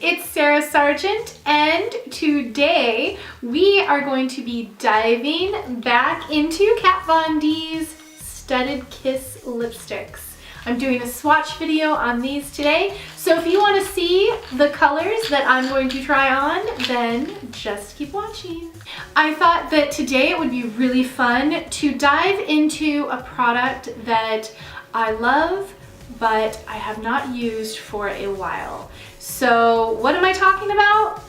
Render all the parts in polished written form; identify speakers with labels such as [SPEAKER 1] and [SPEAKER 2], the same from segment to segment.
[SPEAKER 1] it's Sarah Sargent, and today we are going to be diving back into Kat Von D's Studded Kiss lipsticks. I'm doing a swatch video on these today, so if you want to see the colors that I'm going to try on, then just keep watching. I thought that today it would be really fun to dive into a product that I love, but I have not used for a while. So what am I talking about?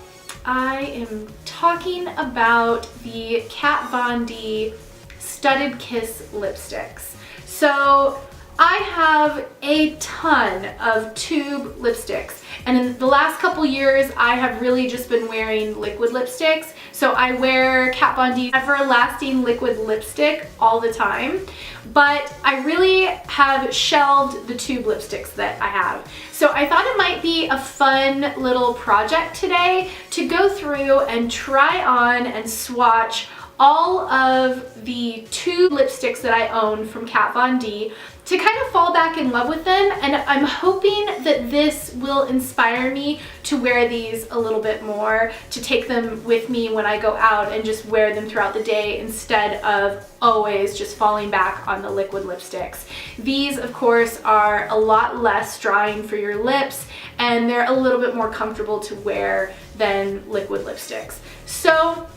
[SPEAKER 1] I am talking about the Kat Von D Studded Kiss lipsticks. So I have a ton of tube lipsticks, and in the last couple years I have really just been wearing liquid lipsticks. So I wear Kat Von D Everlasting Liquid Lipstick all the time, but I really have shelved the tube lipsticks that I have. So I thought it might be a fun little project today to go through and try on and swatch all of the tube lipsticks that I own from Kat Von D to kind of fall back in love with them, and I'm hoping that this will inspire me to wear these a little bit more, to take them with me when I go out and just wear them throughout the day instead of always just falling back on the liquid lipsticks. These, of course, are a lot less drying for your lips, and they're a little bit more comfortable to wear than liquid lipsticks. So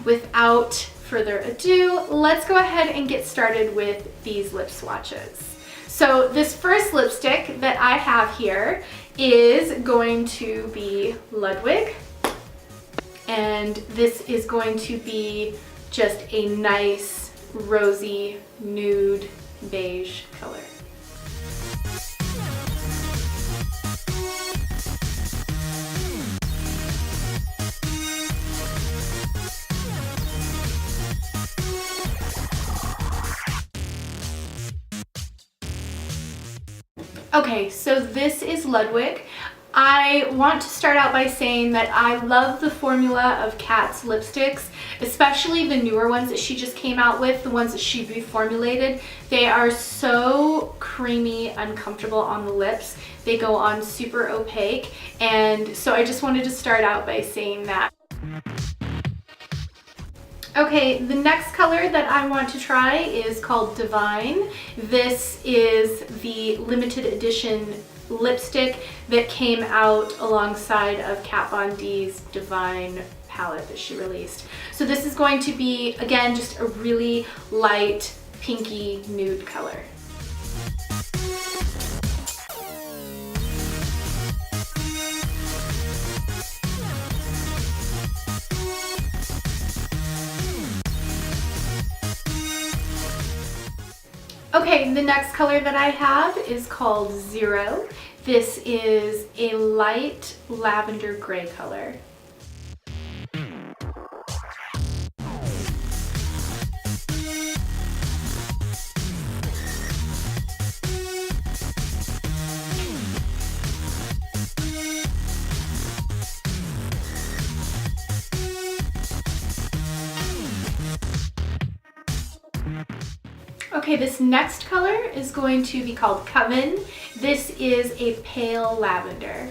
[SPEAKER 1] without further ado, let's go ahead and get started with these lip swatches. So this first lipstick that I have here is going to be Ludwig, and this is going to be just a nice rosy nude beige color. Okay, so this is Ludwig. I want to start out by saying that I love the formula of Kat's lipsticks, especially the newer ones that she just came out with, the ones that she reformulated. They are so creamy and comfortable on the lips. They go on super opaque, and so I just wanted to start out by saying that. Okay, the next color that I want to try is called Divine. This is the limited edition lipstick that came out alongside of Kat Von D's Divine palette that she released. So this is going to be, again, just a really light pinky nude color. Okay, the next color that I have is called Zero. This is a light lavender gray color. Okay, this next color is going to be called Coven. This is a pale lavender.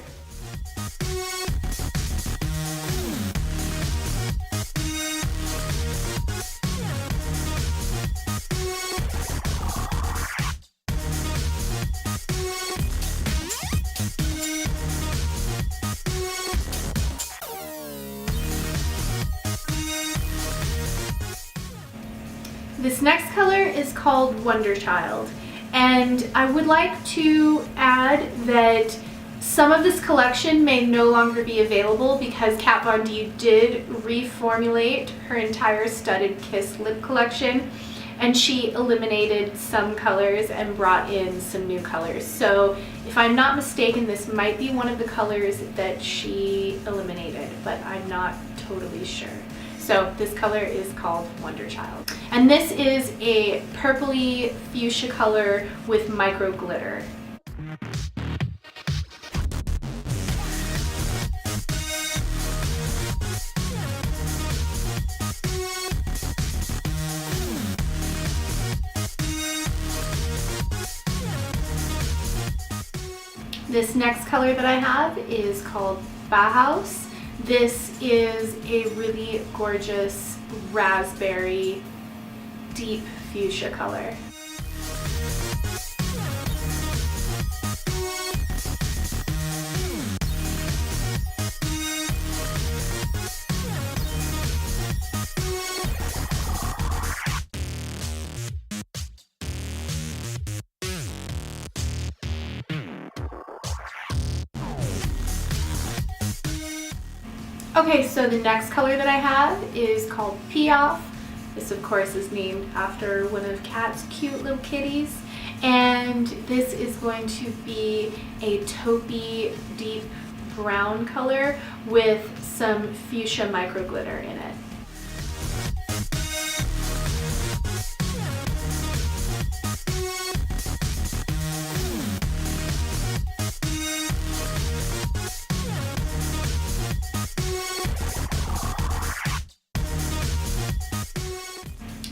[SPEAKER 1] This next color is called Wonder Child, and I would like to add that some of this collection may no longer be available because Kat Von D did reformulate her entire Studded Kiss lip collection, and she eliminated some colors and brought in some new colors. So if I'm not mistaken, this might be one of the colors that she eliminated, but I'm not totally sure. So this color is called Wonder Child. And this is a purpley fuchsia color with micro glitter. This next color that I have is called BAUHAUS. This is a really gorgeous raspberry deep fuchsia color. Okay, so the next color that I have is called Piaf. This of course is named after one of Kat's cute little kitties. And this is going to be a taupey deep brown color with some fuchsia micro glitter in it.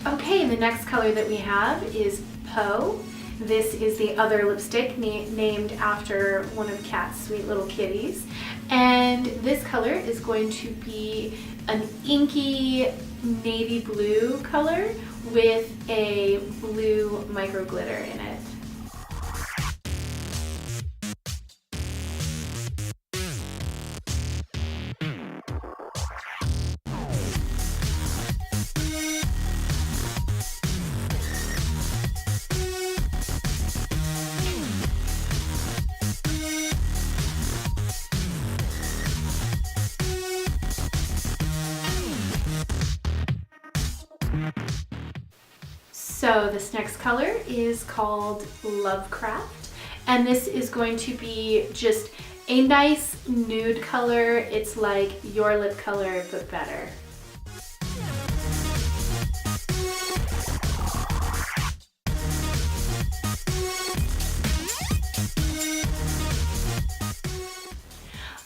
[SPEAKER 1] Okay, the next color that we have is Poe. This is the other lipstick named after one of Kat's sweet little kitties. And this color is going to be an inky navy blue color with a blue micro glitter in it. So this next color is called Lovecraft, and this is going to be just a nice nude color. It's like your lip color, but better.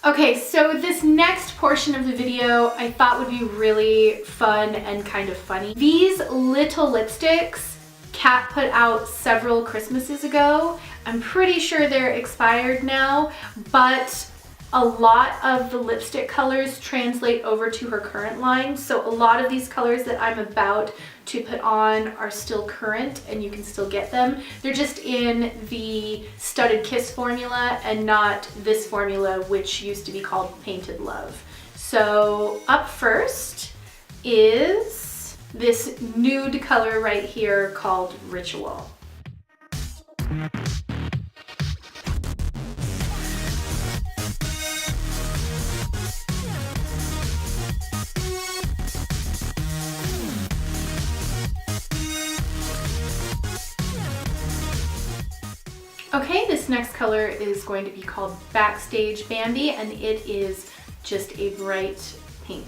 [SPEAKER 1] Okay, so this next portion of the video I thought would be really fun and kind of funny. These little lipsticks Kat put out several Christmases ago. I'm pretty sure they're expired now, but a lot of the lipstick colors translate over to her current line. So a lot of these colors that I'm about to put on are still current and you can still get them. They're just in the Studded Kiss formula and not this formula, which used to be called Painted Love. So up first is this nude color right here called Ritual. Okay, this next color is going to be called Backstage Bambi, and it is just a bright pink.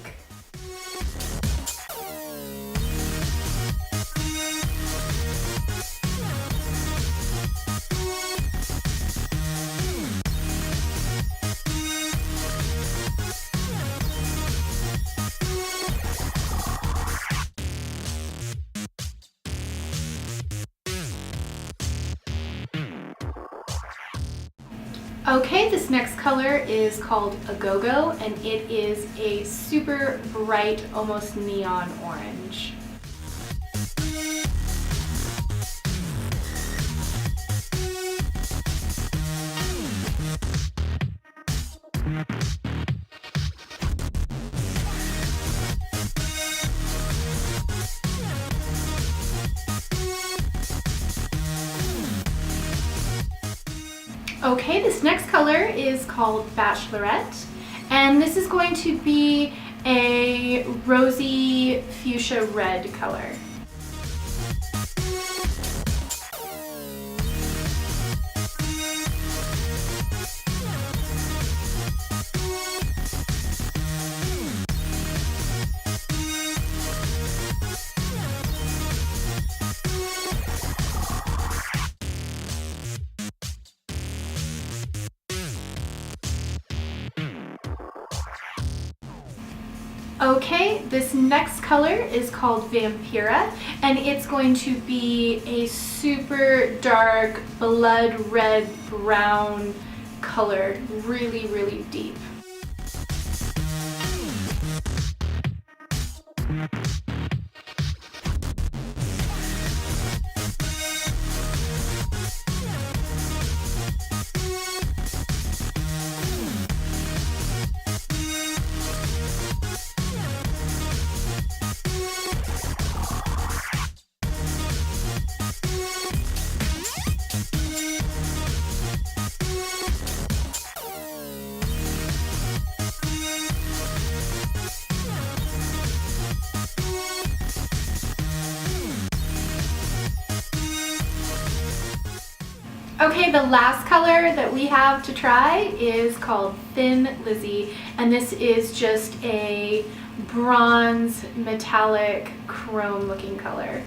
[SPEAKER 1] Okay, this next color is called A Go-Go, and it is a super bright, almost neon orange. Okay, this next color is called Bachelorette, and this is going to be a rosy fuchsia red color. Okay, this next color is called Vampira, and it's going to be a super dark blood red brown color, really, really deep. Okay, the last color that we have to try is called Thin Lizzy, and this is just a bronze metallic chrome looking color.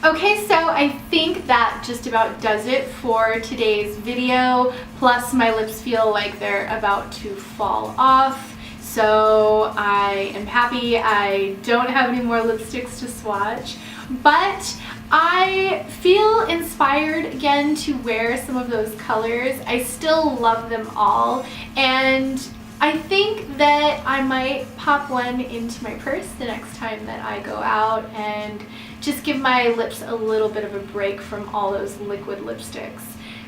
[SPEAKER 1] Okay, so I think that just about does it for today's video. Plus my lips feel like they're about to fall off. So I am happy I don't have any more lipsticks to swatch. But I feel inspired again to wear some of those colors. I still love them all. And I think that I might pop one into my purse the next time that I go out and just give my lips a little bit of a break from all those liquid lipsticks.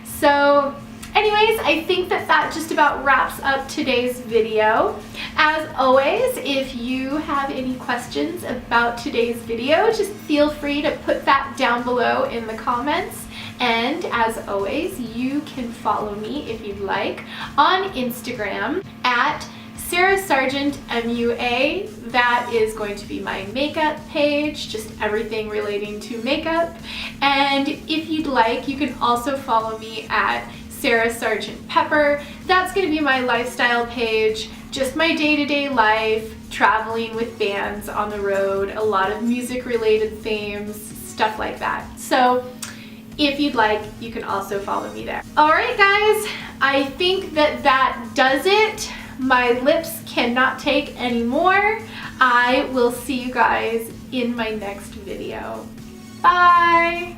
[SPEAKER 1] So anyways, I think that that just about wraps up today's video. As always, if you have any questions about today's video, just feel free to put that down below in the comments. And as always, you can follow me if you'd like on Instagram at Sarah Sargent MUA. That is going to be my makeup page, just everything relating to makeup. And if you'd like, you can also follow me at Sarah Sargent Pepper. That's going to be my lifestyle page, just my day-to-day life, traveling with bands on the road, a lot of music related themes, stuff like that. So if you'd like, you can also follow me there. Alright guys, I think that that does it. My lips cannot take any more. I will see you guys in my next video. Bye!